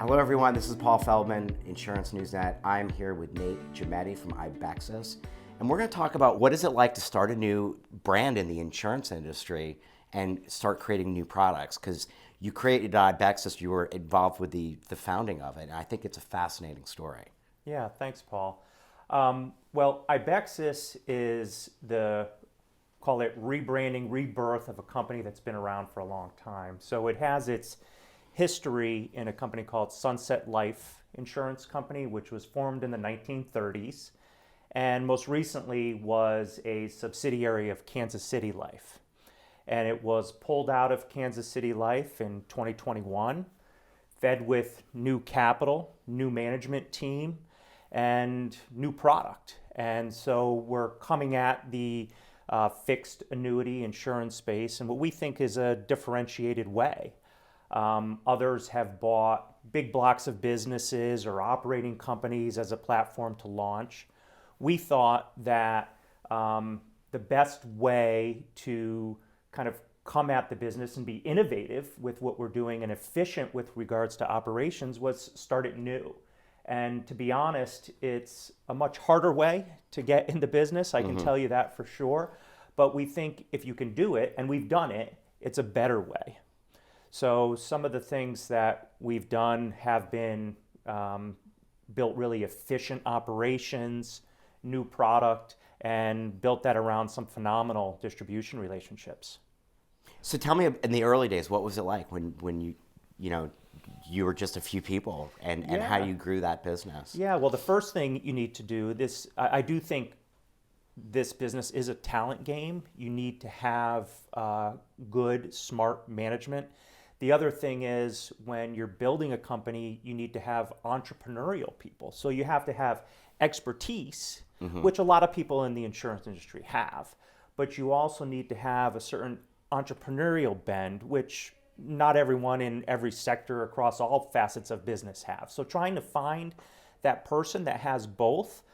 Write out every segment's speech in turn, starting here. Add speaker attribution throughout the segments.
Speaker 1: Hello everyone, this is Paul Feldman, Insurance Newsnet. I'm here with Nate Gemmiti from Ibexis, and we're going to talk about what is it like to start a new brand in the insurance industry and start creating new products, because you created Ibexis, you were involved with the founding of it, and I think it's a fascinating story.
Speaker 2: Yeah, thanks, Paul. Well, Ibexis is call it rebranding, rebirth of a company that's been around for a long time. So it has its history in a company called Sunset Life Insurance Company, which was formed in the 1930s, and most recently was a subsidiary of Kansas City Life. And it was pulled out of Kansas City Life in 2021, fed with new capital, new management team, and new product. And so we're coming at the fixed annuity insurance space in what we think is a differentiated way. Others have bought big blocks of businesses or operating companies as a platform to launch. We thought that the best way to kind of come at the business and be innovative with what we're doing and efficient with regards to operations was start it new. And to be honest, it's a much harder way to get into business, I can tell you that for sure. But we think if you can do it, and we've done it, it's a better way. So some of the things that we've done have been built really efficient operations, new product, and built that around some phenomenal distribution relationships.
Speaker 1: So tell me, in the early days, what was it like when you were just a few people, and how you grew that business?
Speaker 2: Yeah, well, the first thing you need to do, I do think this business is a talent game. You need to have good, smart management. The other thing is when you're building a company, you need to have entrepreneurial people. So you have to have expertise, which a lot of people in the insurance industry have, but you also need to have a certain entrepreneurial bend, which not everyone in every sector across all facets of business have. So trying to find that person that has both.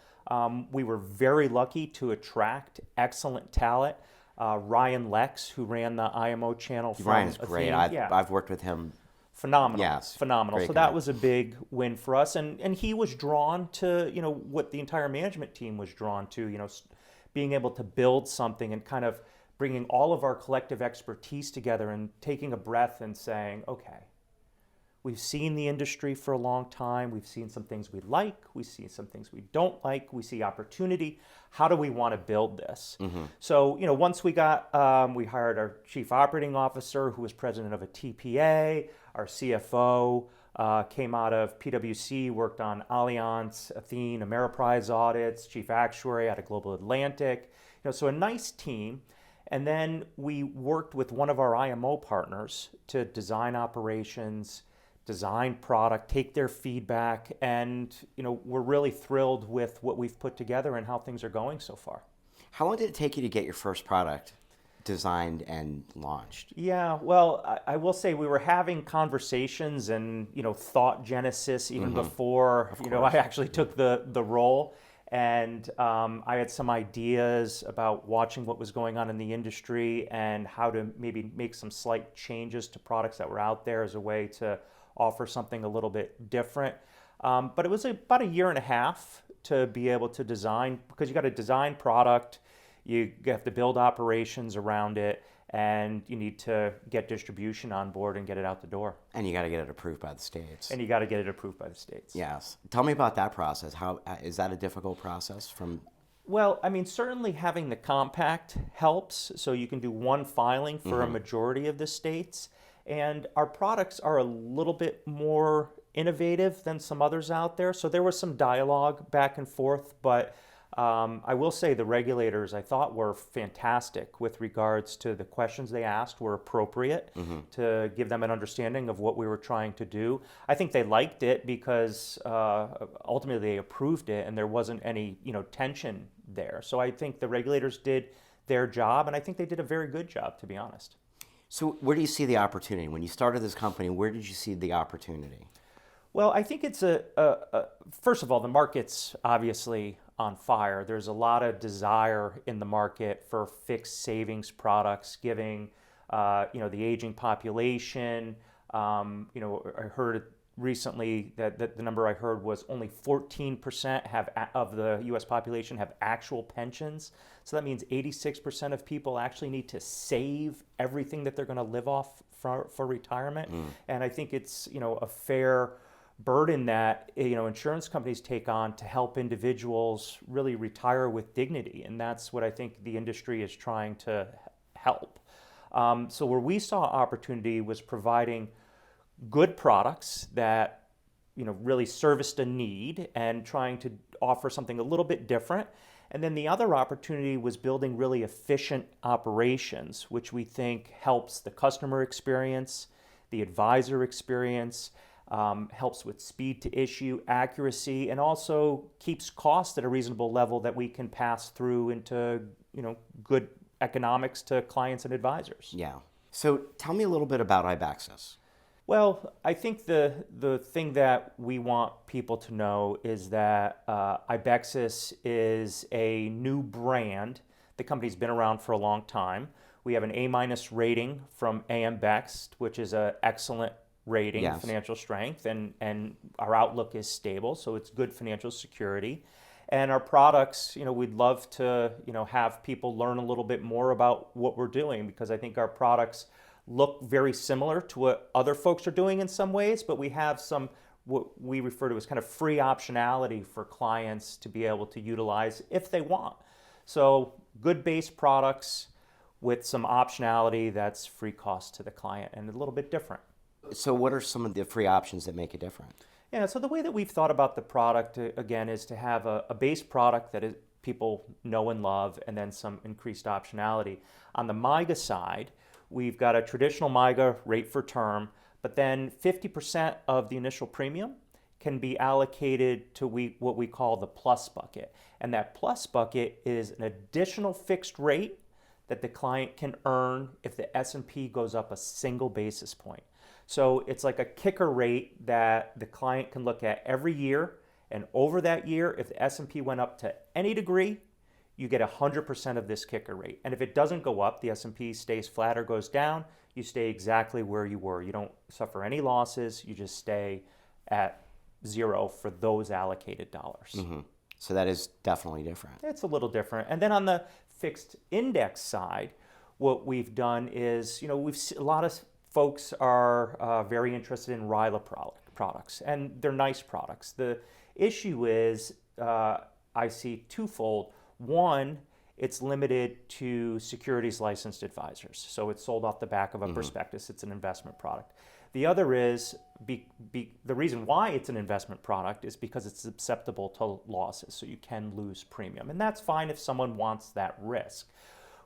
Speaker 2: We were very lucky to attract excellent talent. Ryan Lex, who ran the IMO channel from
Speaker 1: Ryan's great.
Speaker 2: Athene.
Speaker 1: I've worked with him.
Speaker 2: Phenomenal.
Speaker 1: Yes,
Speaker 2: Phenomenal. So
Speaker 1: guy.
Speaker 2: that was a big win for us. And he was drawn to, what the entire management team was drawn to, being able to build something and kind of bringing all of our collective expertise together and taking a breath and saying, okay, we've seen the industry for a long time. We've seen some things we like. We see some things we don't like. We see opportunity. How do we want to build this? So, once we hired our chief operating officer, who was president of a TPA. Our CFO came out of PwC, worked on Allianz, Athene, Ameriprise audits, chief actuary out of Global Atlantic. So a nice team. And then we worked with one of our IMO partners to design operations, design product, take their feedback, and we're really thrilled with what we've put together and how things are going so far.
Speaker 1: How long did it take you to get your first product designed and launched?
Speaker 2: Yeah, well, I will say we were having conversations and thought genesis even before I actually took the role. And I had some ideas about watching what was going on in the industry and how to maybe make some slight changes to products that were out there as a way to offer something a little bit different. But it was about a year and a half to be able to design, because you got to design product, you have to build operations around it, and you need to get distribution on board and get it out the door.
Speaker 1: And you got to get it approved by the states.
Speaker 2: Yes.
Speaker 1: Tell me about that process. How is that a difficult process?
Speaker 2: Well, certainly having the compact helps. So you can do one filing for a majority of the states. And our products are a little bit more innovative than some others out there. So there was some dialogue back and forth, but I will say the regulators, I thought, were fantastic with regards to the questions they asked were appropriate to give them an understanding of what we were trying to do. I think they liked it because ultimately they approved it and there wasn't any tension there. So I think the regulators did their job, and I think they did a very good job, to be honest.
Speaker 1: So where do you see the opportunity? When you started this company, where did you see the opportunity?
Speaker 2: Well, I think it's first of all, the market's obviously on fire. There's a lot of desire in the market for fixed savings products, giving the aging population. I heard recently that the number I heard was only 14% of the U.S. population have actual pensions. So that means 86% of people actually need to save everything that they're going to live off for retirement. And I think it's a fair burden that insurance companies take on to help individuals really retire with dignity, and that's what I think the industry is trying to help. So where we saw opportunity was providing good products that really serviced a need and trying to offer something a little bit different. And then the other opportunity was building really efficient operations, which we think helps the customer experience, the advisor experience, helps with speed to issue, accuracy, and also keeps costs at a reasonable level that we can pass through into good economics to clients and advisors.
Speaker 1: Yeah. So tell me a little bit about Ibexis.
Speaker 2: Well, I think the thing that we want people to know is that Ibexis is a new brand. The company's been around for a long time. We have an A- rating from AM Best, which is an excellent rating,
Speaker 1: Yes.
Speaker 2: financial strength, and our outlook is stable, so it's good financial security. And our products, we'd love to, have people learn a little bit more about what we're doing, because I think our products look very similar to what other folks are doing in some ways, but we have some what we refer to as kind of free optionality for clients to be able to utilize if they want. So good base products with some optionality that's free cost to the client and a little bit different.
Speaker 1: So what are some of the free options that make it different?
Speaker 2: Yeah, so the way that we've thought about the product, again, is to have a base product that people know and love, and then some increased optionality. On the MYGA side, we've got a traditional MYGA rate for term, but then 50% of the initial premium can be allocated to what we call the plus bucket. And that plus bucket is an additional fixed rate that the client can earn if the S&P goes up a single basis point. So it's like a kicker rate that the client can look at every year, and over that year, if the S&P went up to any degree, you get 100% of this kicker rate. And if it doesn't go up, the S&P stays flat or goes down, you stay exactly where you were. You don't suffer any losses, you just stay at zero for those allocated dollars.
Speaker 1: Mm-hmm. So that is definitely different.
Speaker 2: It's a little different. And then on the fixed index side, what we've done is, a lot of folks are very interested in RILA products, and they're nice products. The issue is, I see twofold. One, it's limited to securities licensed advisors, so it's sold off the back of a prospectus. It's an investment product. The other is, the reason why it's an investment product is because it's susceptible to losses, so you can lose premium, and that's fine if someone wants that risk.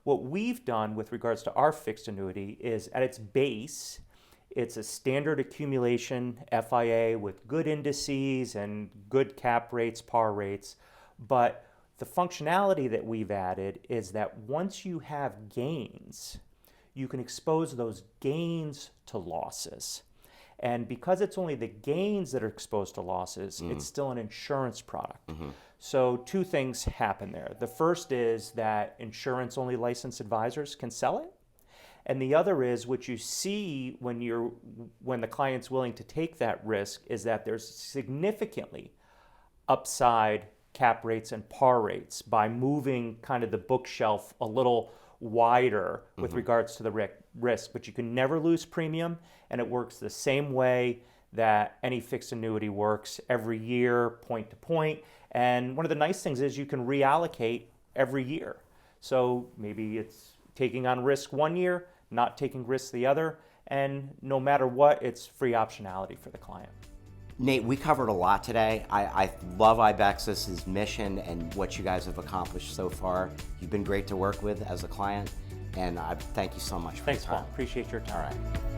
Speaker 2: What we've done with regards to our fixed annuity is, at its base, it's a standard accumulation FIA with good indices and good cap rates, par rates. But the functionality that we've added is that once you have gains, you can expose those gains to losses. And because it's only the gains that are exposed to losses, it's still an insurance product. So two things happen there. The first is that insurance-only licensed advisors can sell it. And the other is, what you see when the client's willing to take that risk, is that there's significantly upside cap rates and par rates by moving kind of the bookshelf a little wider with regards to the risk. But you can never lose premium, and it works the same way that any fixed annuity works every year, point to point. And one of the nice things is you can reallocate every year. So maybe it's taking on risk one year, not taking risks the other, and no matter what, it's free optionality for the client.
Speaker 1: Nate, we covered a lot today. I love Ibexis' mission and what you guys have accomplished so far. You've been great to work with as a client, and I thank you so much for
Speaker 2: Thanks,
Speaker 1: your time.
Speaker 2: Paul. Appreciate your time.
Speaker 1: All right.